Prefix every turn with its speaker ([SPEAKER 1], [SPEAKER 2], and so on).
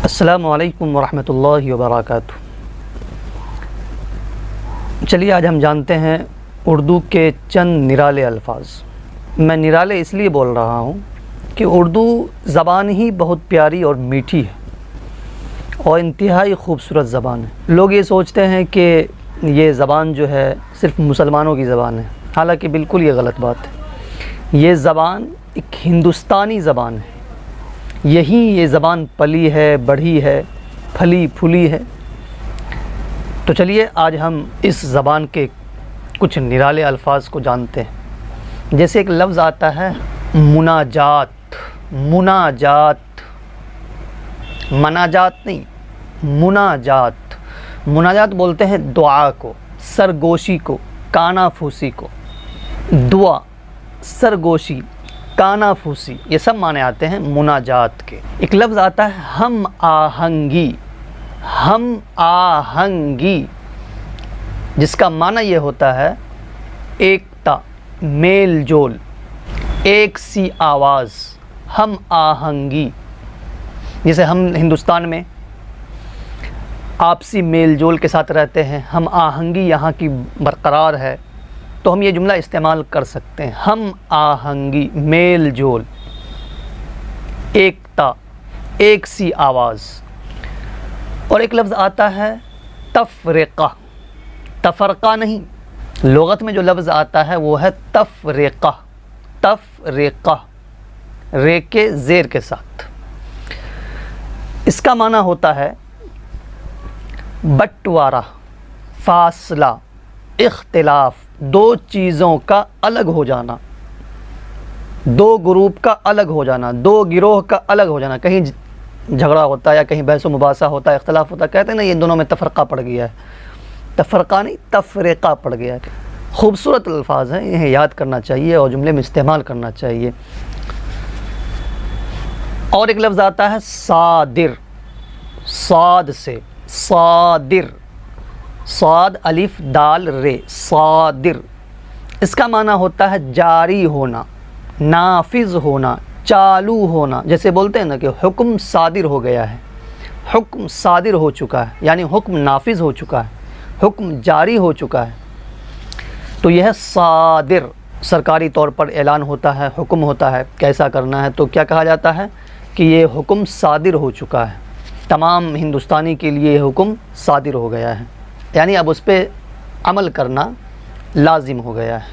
[SPEAKER 1] السلام علیکم ورحمۃ اللہ وبرکاتہ۔ چلیے آج ہم جانتے ہیں اردو کے چند نرالے الفاظ۔ میں نرالے اس لیے بول رہا ہوں کہ اردو زبان ہی بہت پیاری اور میٹھی ہے اور انتہائی خوبصورت زبان ہے۔ لوگ یہ سوچتے ہیں کہ یہ زبان جو ہے صرف مسلمانوں کی زبان ہے، حالانکہ بالکل یہ غلط بات ہے۔ یہ زبان ایک ہندوستانی زبان ہے، یہی یہ زبان پلی ہے، بڑھی ہے، پھلی پھولی ہے۔ تو چلیے آج ہم اس زبان کے کچھ نرالے الفاظ کو جانتے ہیں۔ جیسے ایک لفظ آتا ہے مناجات۔ مناجات، مناجات نہیں، مناجات۔ مناجات بولتے ہیں دعا کو، سرگوشی کو، کانافوسی کو۔ دعا، سرگوشی، کانافوسی، یہ سب معنی آتے ہیں مناجات کے۔ ایک لفظ آتا ہے ہم آہنگی۔ ہم آہنگی، جس کا معنی یہ ہوتا ہے ایکتا، میل جول، ایک سی آواز۔ ہم آہنگی، جیسے ہم ہندوستان میں آپسی میل جول کے ساتھ رہتے ہیں، ہم آہنگی یہاں کی برقرار ہے، تو ہم یہ جملہ استعمال کر سکتے ہیں۔ ہم آہنگی، میل جول، ایکتا، ایک سی آواز۔ اور ایک لفظ آتا ہے تفرقہ۔ تفرقہ نہیں، لغت میں جو لفظ آتا ہے وہ ہے تفرقہ۔ تفرقہ، ر کے زیر کے ساتھ۔ اس کا معنی ہوتا ہے بٹوارہ، فاصلہ، اختلاف، دو چیزوں کا الگ ہو جانا، دو گروپ کا الگ ہو جانا، دو گروہ کا الگ ہو جانا۔ کہیں جھگڑا ہوتا ہے یا کہیں بحث و مباحثہ ہوتا ہے، اختلاف ہوتا ہے، کہتے ہیں نا یہ دونوں میں تفرقہ پڑ گیا ہے۔ تفرقہ نہیں، تفرقہ پڑ گیا ہے۔ خوبصورت الفاظ ہیں، انہیں یاد کرنا چاہیے اور جملے میں استعمال کرنا چاہیے۔ اور ایک لفظ آتا ہے صادر۔ صاد سے، صادر، صاد الف دال رے، صادر۔ اس کا معنی ہوتا ہے جاری ہونا، نافذ ہونا، چالو ہونا۔ جیسے بولتے ہیں نا کہ حکم صادر ہو گیا ہے، حکم صادر ہو چکا ہے، یعنی حکم نافذ ہو چکا ہے، حکم جاری ہو چکا ہے۔ تو یہ ہے صادر، سرکاری طور پر اعلان ہوتا ہے، حکم ہوتا ہے کیسا کرنا ہے، تو کیا کہا جاتا ہے کہ یہ حکم صادر ہو چکا ہے، تمام ہندوستانی کے لیے یہ حکم صادر ہو گیا ہے، یعنی اب اس پہ عمل کرنا لازم ہو گیا ہے۔